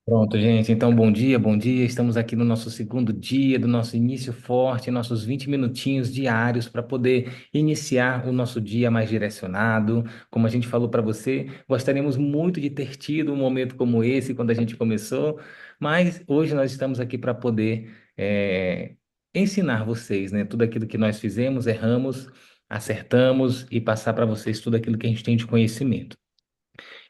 Pronto, gente. Então, bom dia, bom dia. Estamos aqui no nosso segundo dia do nosso início forte, nossos 20 minutinhos diários para poder iniciar o nosso dia mais direcionado. Como a gente falou para você, gostaríamos muito de ter tido um momento como esse quando a gente começou, mas hoje nós estamos aqui para poder ensinar vocês, né? Tudo aquilo que nós fizemos, erramos, acertamos e passar para vocês tudo aquilo que a gente tem de conhecimento.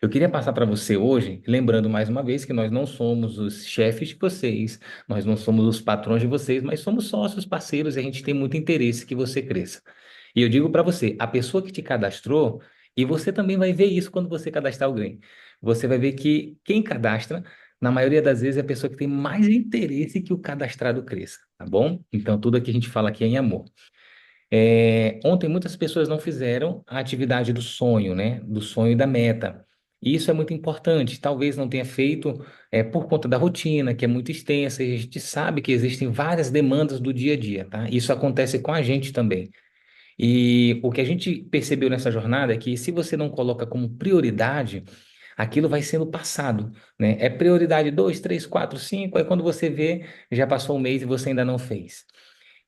Eu queria passar para você hoje, lembrando mais uma vez que nós não somos os chefes de vocês, nós não somos os patrões de vocês, mas somos sócios, parceiros e a gente tem muito interesse que você cresça. E eu digo para você, a pessoa que te cadastrou, e você também vai ver isso quando você cadastrar alguém, você vai ver que quem cadastra, na maioria das vezes, é a pessoa que tem mais interesse que o cadastrado cresça, tá bom? Então, tudo que a gente fala aqui é em amor. Ontem muitas pessoas não fizeram a atividade do sonho, né? Do sonho e da meta. E isso é muito importante. Talvez não tenha feito por conta da rotina, que é muito extensa, e a gente sabe que existem várias demandas do dia a dia, tá? Isso acontece com a gente também. E o que a gente percebeu nessa jornada é que se você não coloca como prioridade, aquilo vai sendo passado, né? É prioridade 2, 3, 4, 5. Aí quando você vê, já passou um mês e você ainda não fez.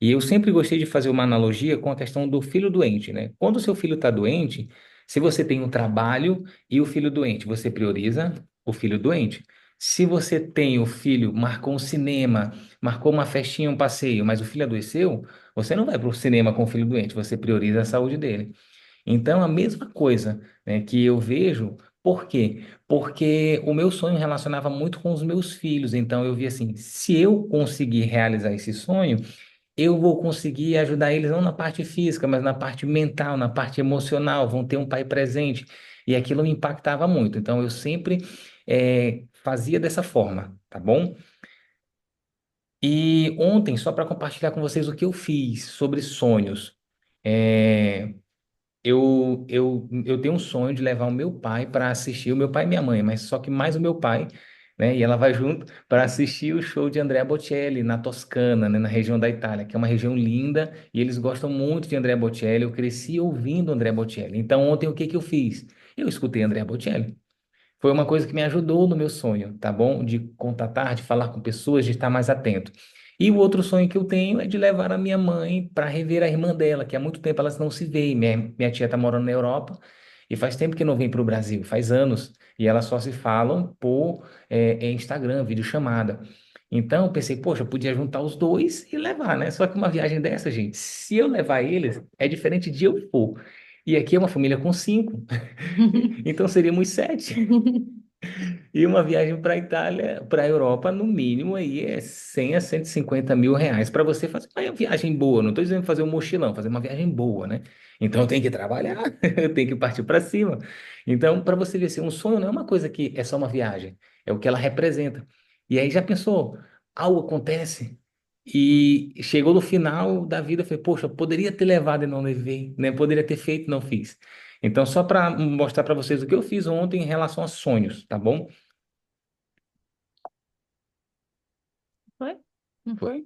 E eu sempre gostei de fazer uma analogia com a questão do filho doente, né? Quando o seu filho está doente, se você tem um trabalho e o filho doente, você prioriza o filho doente. Se você tem o filho, marcou um cinema, marcou uma festinha, um passeio, mas o filho adoeceu, você não vai para o cinema com o filho doente, você prioriza a saúde dele. Então, a mesma coisa, né, que eu vejo, por quê? Porque o meu sonho relacionava muito com os meus filhos. Então, eu vi assim: se eu conseguir realizar esse sonho, eu vou conseguir ajudar eles não na parte física, mas na parte mental, na parte emocional, vão ter um pai presente. E aquilo me impactava muito. Então, eu sempre fazia dessa forma, tá bom? E ontem, só para compartilhar com vocês o que eu fiz sobre sonhos. é, eu tenho um sonho de levar o meu pai para assistir, o meu pai e minha mãe, mas só que mais o meu pai, né? E ela vai junto para assistir o show de Andrea Bocelli na Toscana, né, na região da Itália, que é uma região linda, e eles gostam muito de Andrea Bocelli. Eu cresci ouvindo Andrea Bocelli. Então, ontem, o que que eu fiz? Eu escutei Andrea Bocelli. Foi uma coisa que me ajudou no meu sonho, tá bom? De contatar, de falar com pessoas, de estar mais atento. E o outro sonho que eu tenho é de levar a minha mãe para rever a irmã dela, que há muito tempo elas não se veem. Minha tia está morando na Europa e faz tempo que não vem para o Brasil, faz anos. E elas só se falam por Instagram, videochamada. Então eu pensei, poxa, eu podia juntar os dois e levar, né? Só que uma viagem dessa, gente, se eu levar eles, é diferente de eu for. E aqui é uma família com cinco, então seríamos sete. E uma viagem para a Itália, para a Europa, no mínimo, aí é 100 a 150 mil reais para você fazer uma viagem boa. Não estou dizendo fazer um mochilão, fazer uma viagem boa, né? Então tem que trabalhar, tem que partir para cima. Então, para você ver se um sonho não é uma coisa que é só uma viagem, é o que ela representa. E aí já pensou, algo acontece e chegou no final da vida, foi, poxa, poderia ter levado e não levei, né? Poderia ter feito e não fiz. Então, só para mostrar para vocês o que eu fiz ontem em relação a sonhos, tá bom? Foi? Não Foi. foi?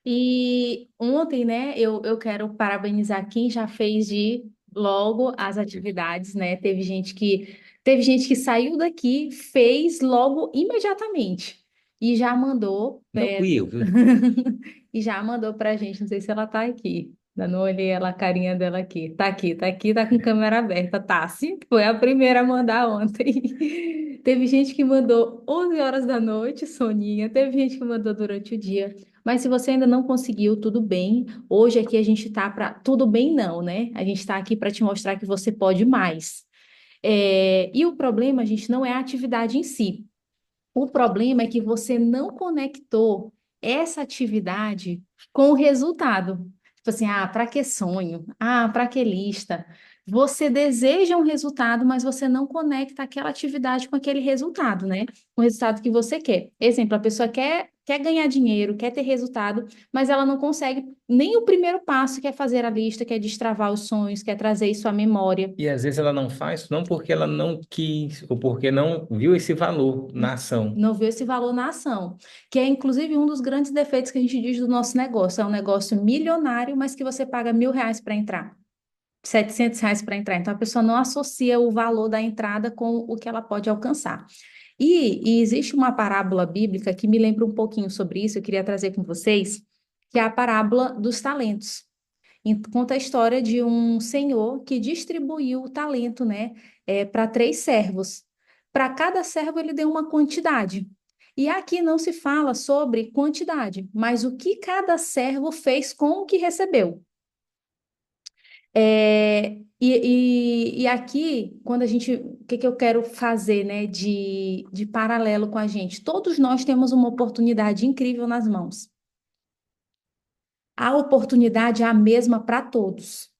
E ontem, né, eu quero parabenizar quem já fez de logo as atividades, né? Teve gente que saiu daqui, fez logo imediatamente e já mandou, Não né? fui eu, viu? E já mandou pra gente, não sei se ela tá aqui. Ainda não olhei ela, a carinha dela aqui. Tá aqui, tá com câmera aberta. Tá, sim, foi a primeira a mandar ontem. Teve gente que mandou 11 horas da noite, soninha. Teve gente que mandou durante o dia. Mas se você ainda não conseguiu, tudo bem. Hoje aqui a gente tá para tudo bem não, né? A gente está aqui para te mostrar que você pode mais. E o problema, gente, não é a atividade em si. O problema é que você não conectou essa atividade com o resultado. Tipo assim, para que sonho? Para que lista? Você deseja um resultado, mas você não conecta aquela atividade com aquele resultado, né? O resultado que você quer. Exemplo, a pessoa quer ganhar dinheiro, quer ter resultado, mas ela não consegue nem o primeiro passo, que é fazer a lista, que é destravar os sonhos, que é trazer isso à memória. E às vezes ela não faz, não porque ela não quis, ou porque não viu esse valor na ação. Não viu esse valor na ação, que é inclusive um dos grandes defeitos que a gente diz do nosso negócio. É um negócio milionário, mas que você paga R$ 1.000 para entrar. R$ 700 para entrar. Então, a pessoa não associa o valor da entrada com o que ela pode alcançar. E existe uma parábola bíblica que me lembra um pouquinho sobre isso, eu queria trazer com vocês, que é a parábola dos talentos. Conta a história de um senhor que distribuiu o talento, né, para três servos. Para cada servo ele deu uma quantidade. E aqui não se fala sobre quantidade, mas o que cada servo fez com o que recebeu. E aqui, quando a gente, o que eu quero fazer, né, de paralelo com a gente? Todos nós temos uma oportunidade incrível nas mãos. A oportunidade é a mesma para todos.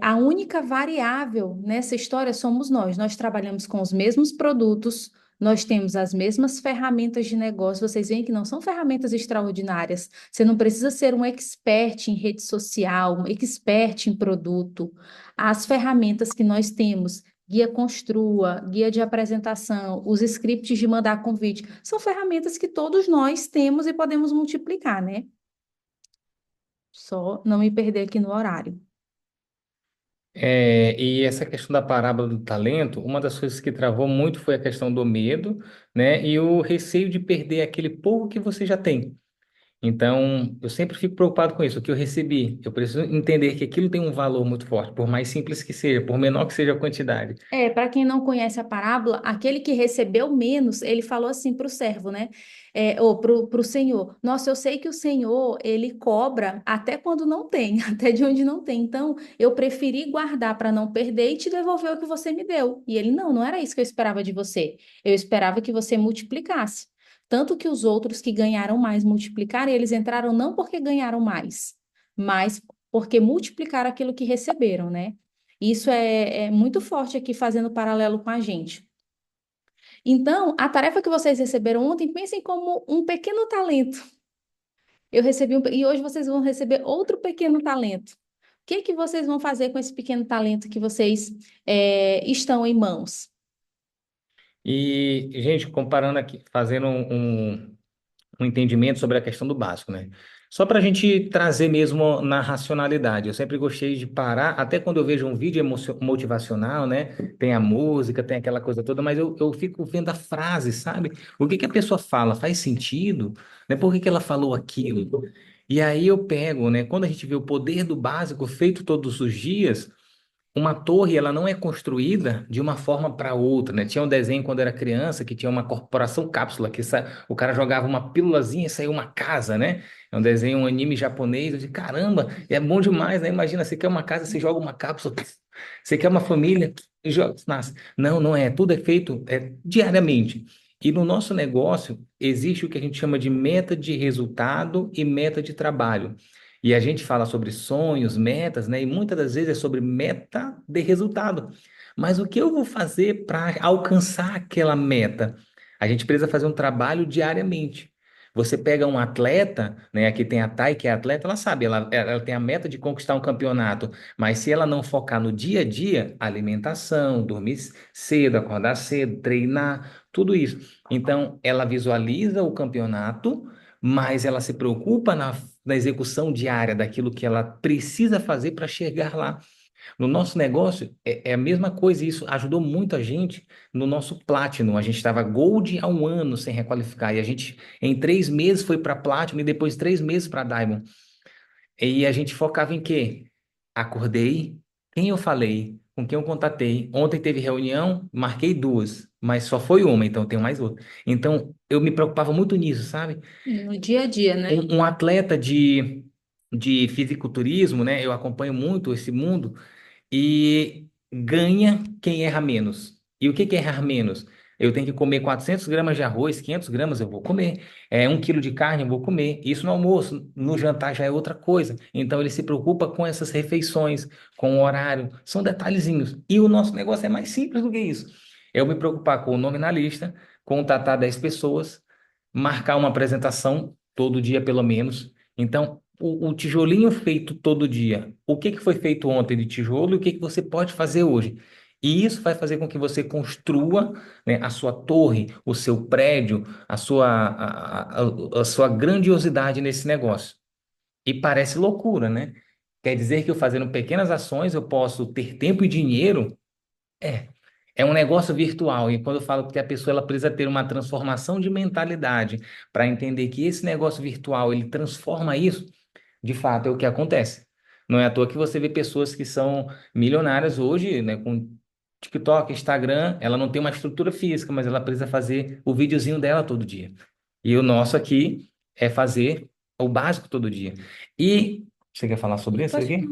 A única variável nessa história somos nós. Nós trabalhamos com os mesmos produtos, nós temos as mesmas ferramentas de negócio. Vocês veem que não são ferramentas extraordinárias. Você não precisa ser um expert em rede social, um expert em produto. As ferramentas que nós temos, guia construa, guia de apresentação, os scripts de mandar convite, são ferramentas que todos nós temos e podemos multiplicar, né? Só não me perder aqui no horário. E essa questão da parábola do talento, uma das coisas que travou muito foi a questão do medo, né? E o receio de perder aquele pouco que você já tem. Então, eu sempre fico preocupado com isso, o que eu recebi. Eu preciso entender que aquilo tem um valor muito forte, por mais simples que seja, por menor que seja a quantidade. Para quem não conhece a parábola, aquele que recebeu menos, ele falou assim para o servo, né? Ou para o senhor. Nossa, eu sei que o senhor, ele cobra até quando não tem, até de onde não tem. Então, eu preferi guardar para não perder e te devolver o que você me deu. E ele, não era isso que eu esperava de você. Eu esperava que você multiplicasse. Tanto que os outros que ganharam mais multiplicaram, e eles entraram não porque ganharam mais, mas porque multiplicaram aquilo que receberam, né? Isso é muito forte aqui, fazendo paralelo com a gente. Então, a tarefa que vocês receberam ontem, pensem como um pequeno talento. Eu recebi e hoje vocês vão receber outro pequeno talento. O que que vocês vão fazer com esse pequeno talento que vocês estão em mãos? E, gente, comparando aqui, fazendo um entendimento sobre a questão do básico, né? Só para a gente trazer mesmo na racionalidade. Eu sempre gostei de parar, até quando eu vejo um vídeo motivacional, né? Tem a música, tem aquela coisa toda, mas eu fico vendo a frase, sabe? O que que a pessoa fala faz sentido, né? Por que que ela falou aquilo? E aí eu pego, né? Quando a gente vê o poder do básico feito todos os dias, uma torre, ela não é construída de uma forma para outra, né? Tinha um desenho quando era criança que tinha uma corporação cápsula, o cara jogava uma pílulazinha e saiu uma casa, né? É um desenho, um anime japonês. Eu disse, caramba, é bom demais, né? Imagina, você quer uma casa, você joga uma cápsula. Você quer uma família, joga, nasce. Não, não é. Tudo é feito diariamente. E no nosso negócio, existe o que a gente chama de meta de resultado e meta de trabalho. E a gente fala sobre sonhos, metas, né? E muitas das vezes é sobre meta de resultado. Mas o que eu vou fazer para alcançar aquela meta? A gente precisa fazer um trabalho diariamente. Você pega um atleta, né? Aqui tem a Thay, que é atleta, ela sabe, ela tem a meta de conquistar um campeonato, mas se ela não focar no dia a dia, alimentação, dormir cedo, acordar cedo, treinar, tudo isso. Então, ela visualiza o campeonato, mas ela se preocupa na execução diária daquilo que ela precisa fazer para chegar lá. No nosso negócio, é a mesma coisa, e isso ajudou muito a gente no nosso Platinum. A gente estava Gold há um ano sem requalificar, e a gente, em 3 meses, foi para Platinum e depois 3 meses para Diamond. E a gente focava em quê? Acordei, quem eu falei, com quem eu contatei. Ontem teve reunião, marquei duas, mas só foi uma, então tem mais outra. Então, eu me preocupava muito nisso, sabe? No dia a dia, né? Um atleta de fisiculturismo, né? Eu acompanho muito esse mundo e ganha quem erra menos. E o que que é errar menos? Eu tenho que comer 400 gramas de arroz, 500 gramas eu vou comer. 1 quilo de carne eu vou comer. Isso no almoço, no jantar já é outra coisa. Então ele se preocupa com essas refeições, com o horário. São detalhezinhos. E o nosso negócio é mais simples do que isso. Eu me preocupar com o nome na lista, contatar 10 pessoas, marcar uma apresentação todo dia pelo menos. Então, o tijolinho feito todo dia, o que que foi feito ontem de tijolo e o que que você pode fazer hoje? E isso vai fazer com que você construa, né, a sua torre, o seu prédio, a sua grandiosidade nesse negócio. E parece loucura, né? Quer dizer que eu fazendo pequenas ações eu posso ter tempo e dinheiro? É. É um negócio virtual. E quando eu falo que a pessoa ela precisa ter uma transformação de mentalidade para entender que esse negócio virtual ele transforma isso, de fato é o que acontece. Não é à toa que você vê pessoas que são milionárias hoje, né, com TikTok, Instagram, ela não tem uma estrutura física, mas ela precisa fazer o videozinho dela todo dia. E o nosso aqui é fazer o básico todo dia. E você quer falar sobre isso Pode aqui?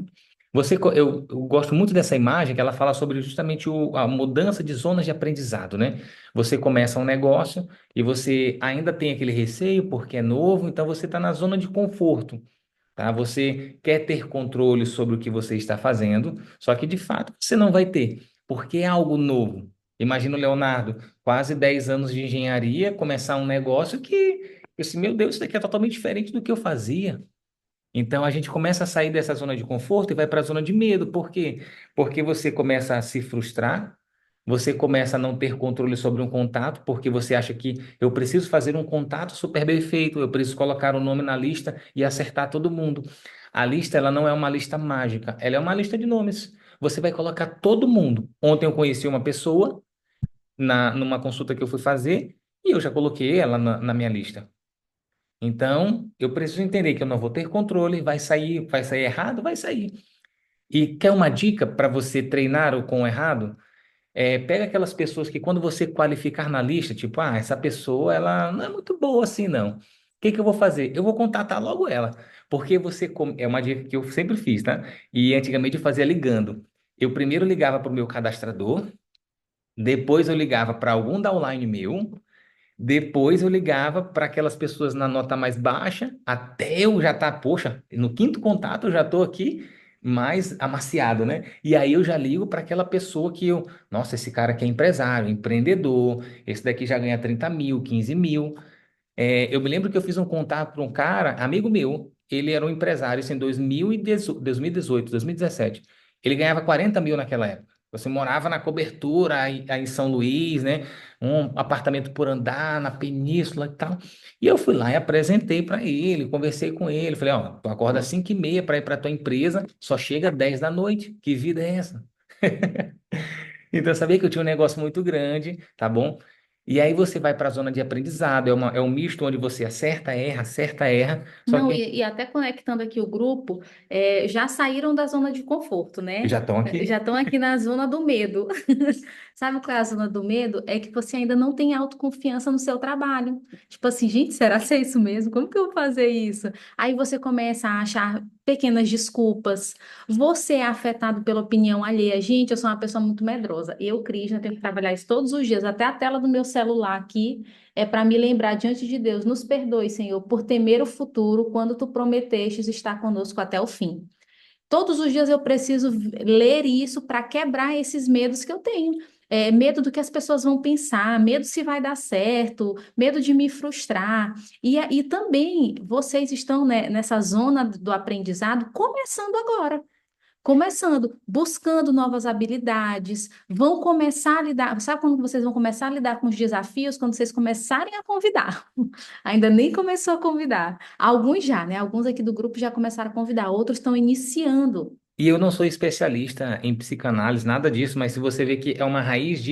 Eu gosto muito dessa imagem que ela fala sobre justamente a mudança de zonas de aprendizado, né? Você começa um negócio e você ainda tem aquele receio porque é novo, então você está na zona de conforto, tá? Você quer ter controle sobre o que você está fazendo, só que de fato você não vai ter, porque é algo novo. Imagina o Leonardo, quase 10 anos de engenharia, começar um negócio que, eu disse, meu Deus, isso daqui é totalmente diferente do que eu fazia. Então a gente começa a sair dessa zona de conforto e vai para a zona de medo. Por quê? Porque você começa a se frustrar, você começa a não ter controle sobre um contato, porque você acha que eu preciso fazer um contato super bem feito, eu preciso colocar o nome na lista e acertar todo mundo. A lista, ela não é uma lista mágica, ela é uma lista de nomes. Você vai colocar todo mundo. Ontem eu conheci uma pessoa numa consulta que eu fui fazer e eu já coloquei ela na minha lista. Então, eu preciso entender que eu não vou ter controle, vai sair errado, vai sair. E quer uma dica para você treinar o com o errado? Pega aquelas pessoas que quando você qualificar na lista, tipo, essa pessoa, ela não é muito boa assim, não. O que que eu vou fazer? Eu vou contatar logo ela, porque é uma dica que eu sempre fiz, tá? E antigamente eu fazia ligando. Eu primeiro ligava para o meu cadastrador, depois eu ligava para algum downline meu, depois eu ligava para aquelas pessoas na nota mais baixa, até eu já estar, poxa, no quinto contato eu já estou aqui mais amaciado, né? E aí eu já ligo para aquela pessoa que nossa, esse cara aqui é empresário, empreendedor, esse daqui já ganha 30 mil, 15 mil. Eu me lembro que eu fiz um contato para um cara, amigo meu, ele era um empresário, isso em 2018, 2017. Ele ganhava 40 mil naquela época. Você morava na cobertura, aí em São Luís, né? Um apartamento por andar, na península e tal. E eu fui lá e apresentei para ele, conversei com ele. Falei, ó, tu acorda às 5h30 para ir para tua empresa, só chega às 10 da noite. Que vida é essa? Então, eu sabia que eu tinha um negócio muito grande, tá bom? E aí você vai para a zona de aprendizado, é um misto onde você acerta, erra, só Não, que e até conectando aqui o grupo, já saíram da zona de conforto, né? já estão Já aqui. estão aqui na zona do medo. Sabe qual é a zona do medo? É que você ainda não tem autoconfiança no seu trabalho. Tipo assim, gente, será que é isso mesmo? Como que eu vou fazer isso? Aí você começa a achar pequenas desculpas. Você é afetado pela opinião alheia. Gente, eu sou uma pessoa muito medrosa. Eu, Cris, eu tenho que trabalhar isso todos os dias, até a tela do meu celular aqui. É para me lembrar diante de Deus, nos perdoe, Senhor, por temer o futuro quando tu prometestes estar conosco até o fim. Todos os dias eu preciso ler isso para quebrar esses medos que eu tenho. Medo do que as pessoas vão pensar, medo se vai dar certo, medo de me frustrar. E também vocês estão, né, nessa zona do aprendizado começando agora. Começando, buscando novas habilidades, vão começar a lidar. Sabe quando vocês vão começar a lidar com os desafios? Quando vocês começarem a convidar. Ainda nem começou a convidar. Alguns já, né? Alguns aqui do grupo já começaram a convidar, outros estão iniciando. E eu não sou especialista em psicanálise, nada disso, mas se você vê que é uma raiz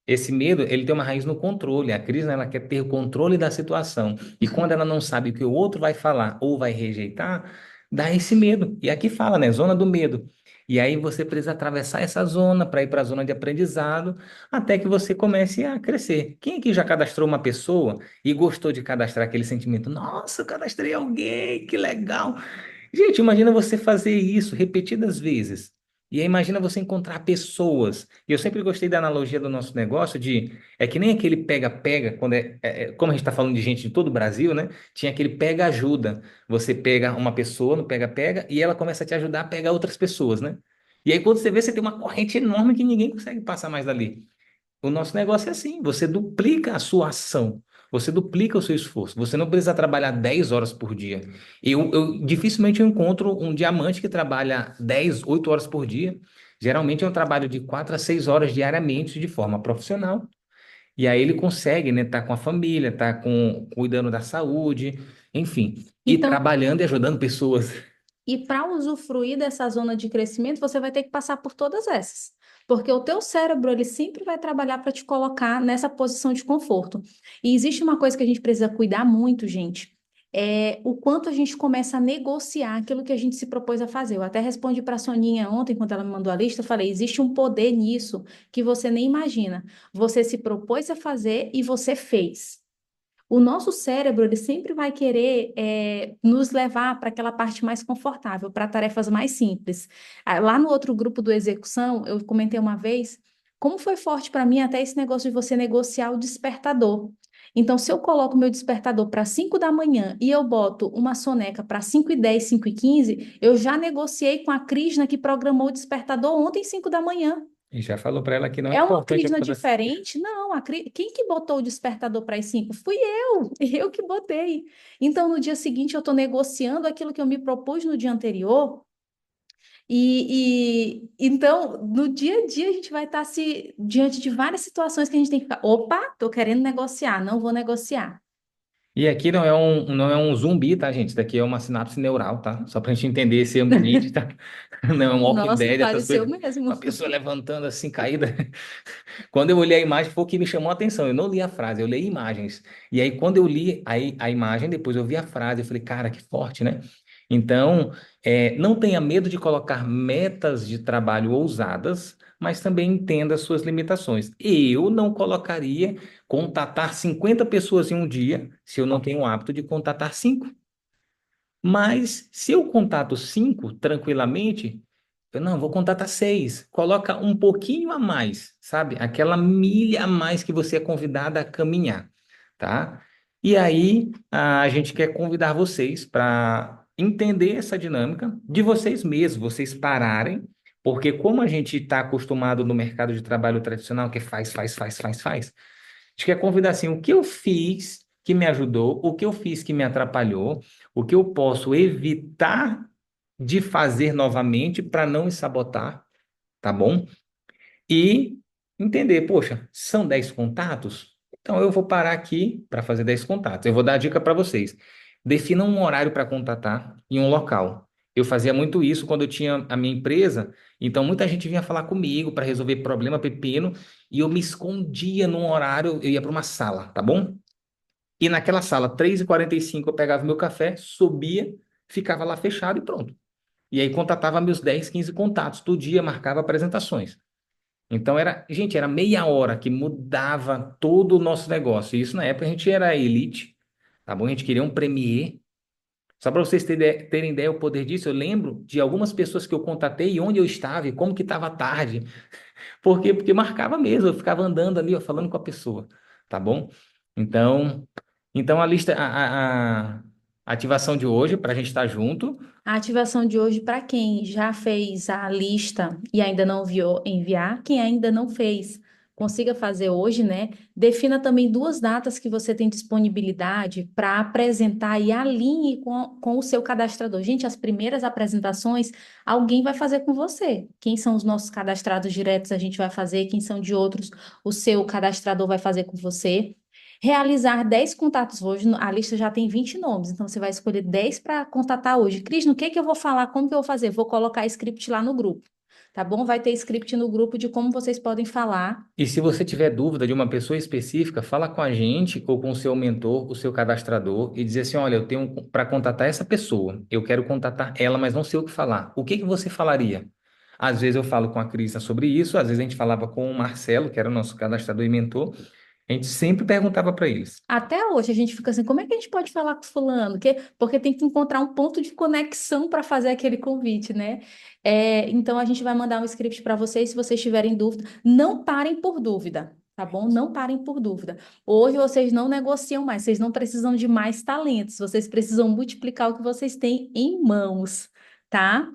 esse medo, ele tem uma raiz no controle. A Cris, né, ela quer ter o controle da situação. E quando ela não sabe o que o outro vai falar ou vai rejeitar, dá esse medo. E aqui fala, né? Zona do medo. E aí você precisa atravessar essa zona para ir para a zona de aprendizado, até que você comece a crescer. Quem aqui já cadastrou uma pessoa e gostou de cadastrar aquele sentimento? Nossa, eu cadastrei alguém, que legal. Gente, imagina você fazer isso repetidas vezes. E aí imagina você encontrar pessoas. E eu sempre gostei da analogia do nosso negócio é que nem aquele pega-pega, como a gente está falando de gente de todo o Brasil, né? Tinha aquele pega-ajuda. Você pega uma pessoa no pega-pega e ela começa a te ajudar a pegar outras pessoas, né? E aí quando você vê, você tem uma corrente enorme que ninguém consegue passar mais dali. O nosso negócio é assim, você duplica a sua ação, você duplica o seu esforço, você não precisa trabalhar 10 horas por dia. Dificilmente eu encontro um diamante que trabalha 10, 8 horas por dia. Geralmente é um trabalho de 4 a 6 horas diariamente de forma profissional. E aí ele consegue, né, tá com a família, cuidando da saúde, enfim, e Então, trabalhando e ajudando pessoas. E para usufruir dessa zona de crescimento, você vai ter que passar por todas essas. Porque o teu cérebro, ele sempre vai trabalhar para te colocar nessa posição de conforto. E existe uma coisa que a gente precisa cuidar muito, gente, é o quanto a gente começa a negociar aquilo que a gente se propôs a fazer. Eu até respondi para a Soninha ontem, quando ela me mandou a lista, eu falei, existe um poder nisso que você nem imagina. Você se propôs a fazer e você fez. O nosso cérebro, ele sempre vai querer nos levar para aquela parte mais confortável, para tarefas mais simples. Lá no outro grupo do execução, eu comentei uma vez como foi forte para mim até esse negócio de você negociar o despertador. Então, se eu coloco meu despertador para 5 da manhã e eu boto uma soneca para 5h10, 5h15, eu já negociei com a Krishna que programou o despertador ontem, 5 da manhã. E já falou para ela que não é É uma importante Krishna acordar. diferente? Não, quem que botou o despertador para as 5? Fui eu, eu que botei. Então, no dia seguinte, eu estou negociando aquilo que eu me propus no dia anterior. Então, no dia a dia, a gente vai estar se diante de várias situações que a gente tem que ficar, opa, estou querendo negociar, não vou negociar. E aqui não é um zumbi, tá, gente? Isso daqui é uma sinapse neural, tá? Só pra gente entender esse ambiente, tá? Não é um Walking Nossa, Dead, essas pareceu coisas. mesmo. Uma pessoa levantando assim, caída. Quando eu olhei a imagem, foi o que me chamou a atenção. Eu não li a frase, eu li imagens. E aí, quando eu li a imagem, depois eu vi a frase, eu falei, cara, que forte, né? Então, não tenha medo de colocar metas de trabalho ousadas, mas também entenda as suas limitações. Eu não colocaria contatar 50 pessoas em um dia, se eu não tenho o hábito de contatar 5. Mas se eu contato 5 tranquilamente, eu não, vou contatar 6. Coloca um pouquinho a mais, sabe? Aquela milha a mais que você é convidada a caminhar, tá? E aí a gente quer convidar vocês para entender essa dinâmica de vocês mesmos, vocês pararem, porque como a gente está acostumado no mercado de trabalho tradicional, que é faz, faz, faz, faz, faz, a gente quer convidar assim, o que eu fiz que me ajudou, o que eu fiz que me atrapalhou, o que eu posso evitar de fazer novamente para não me sabotar, tá bom? E entender, poxa, são 10 contatos? Então eu vou parar aqui para fazer 10 contatos. Eu vou dar a dica para vocês. Defina um horário para contatar e um local. Eu fazia muito isso quando eu tinha a minha empresa, então muita gente vinha falar comigo para resolver problema pepino e eu me escondia num horário, eu ia para uma sala, tá bom? E naquela sala, 3h45, eu pegava meu café, subia, ficava lá fechado e pronto. E aí contatava meus 10, 15 contatos do dia, marcava apresentações. Então gente, era meia hora que mudava todo o nosso negócio. E isso na época a gente era elite, tá bom? A gente queria um premier. Só para vocês terem ideia o poder disso, eu lembro de algumas pessoas que eu contatei e onde eu estava e como que estava a tarde. Por quê? Porque marcava mesmo, eu ficava andando ali, ó, falando com a pessoa, tá bom? Então, então a lista, a ativação de hoje, para a gente estar junto. A ativação de hoje, para quem já fez a lista e ainda não enviou, enviar. Quem ainda não fez, consiga fazer hoje, né? Defina também 2 datas que você tem disponibilidade para apresentar e alinhe com o seu cadastrador. Gente, as primeiras apresentações, alguém vai fazer com você. Quem são os nossos cadastrados diretos, a gente vai fazer. Quem são de outros, o seu cadastrador vai fazer com você. Realizar 10 contatos hoje, a lista já tem 20 nomes, então você vai escolher 10 para contatar hoje. Cris, no que eu vou falar? Como que eu vou fazer? Vou colocar script lá no grupo, tá bom? Vai ter script no grupo de como vocês podem falar. E se você tiver dúvida de uma pessoa específica, fala com a gente ou com o seu mentor, o seu cadastrador, e dizer assim: olha, eu tenho para contatar essa pessoa, eu quero contatar ela, mas não sei o que falar. O que que você falaria? Às vezes eu falo com a Crista sobre isso, às vezes a gente falava com o Marcelo, que era o nosso cadastrador e mentor, a gente sempre perguntava para eles. Até hoje a gente fica assim, como é que a gente pode falar com fulano? Porque tem que encontrar um ponto de conexão para fazer aquele convite, né? Então a gente vai mandar um script para vocês, se vocês tiverem dúvida. Não parem por dúvida, tá bom? Não parem por dúvida. Hoje vocês não negociam mais, vocês não precisam de mais talentos, vocês precisam multiplicar o que vocês têm em mãos, tá?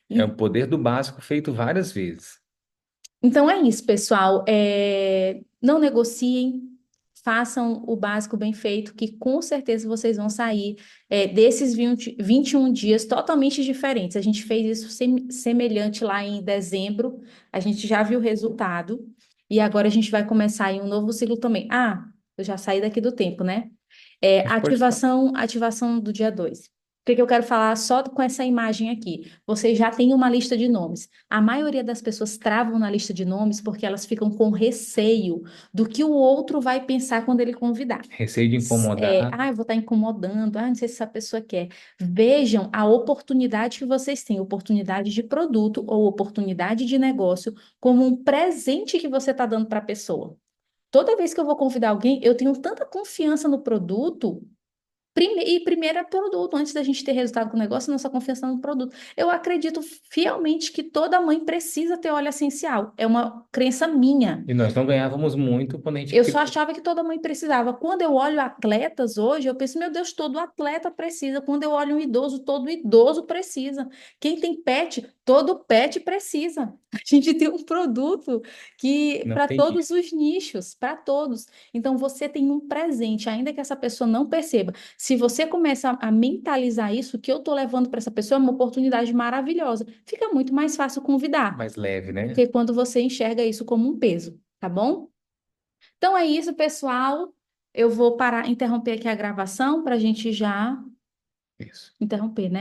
É o poder do básico feito várias vezes. Então é isso, pessoal. Não negociem, façam o básico bem feito, que com certeza vocês vão sair desses 21 dias totalmente diferentes. A gente fez isso semelhante lá em dezembro, a gente já viu o resultado, e agora a gente vai começar aí um novo ciclo também. Ah, eu já saí daqui do tempo, né? Mas pode falar. Ativação do dia 2. que que eu quero falar só com essa imagem aqui? Você já tem uma lista de nomes. A maioria das pessoas travam na lista de nomes porque elas ficam com receio do que o outro vai pensar quando ele convidar. Receio de incomodar. Eu vou estar incomodando, não sei se essa pessoa quer. Vejam a oportunidade que vocês têm, oportunidade de produto ou oportunidade de negócio, como um presente que você está dando para a pessoa. Toda vez que eu vou convidar alguém, eu tenho tanta confiança no produto. Primeiro é produto, antes da gente ter resultado com o negócio, nossa confiança no produto. Eu acredito fielmente que toda mãe precisa ter óleo essencial. É uma crença minha. E nós não ganhávamos muito quando a gente Eu só criou. achava que toda mãe precisava. Quando eu olho atletas hoje, eu penso, meu Deus, todo atleta precisa. Quando eu olho um idoso, todo idoso precisa. Quem tem pet, todo pet precisa. A gente tem um produto que Não para tem todos isso. os nichos, para todos. Então você tem um presente, ainda que essa pessoa não perceba. Se você começa a mentalizar isso, o que eu estou levando para essa pessoa é uma oportunidade maravilhosa. Fica muito mais fácil convidar Mais leve, do né? que quando você enxerga isso como um peso, tá bom? Então é isso, pessoal. Eu vou parar, interromper aqui a gravação para a gente já Isso. interromper, né?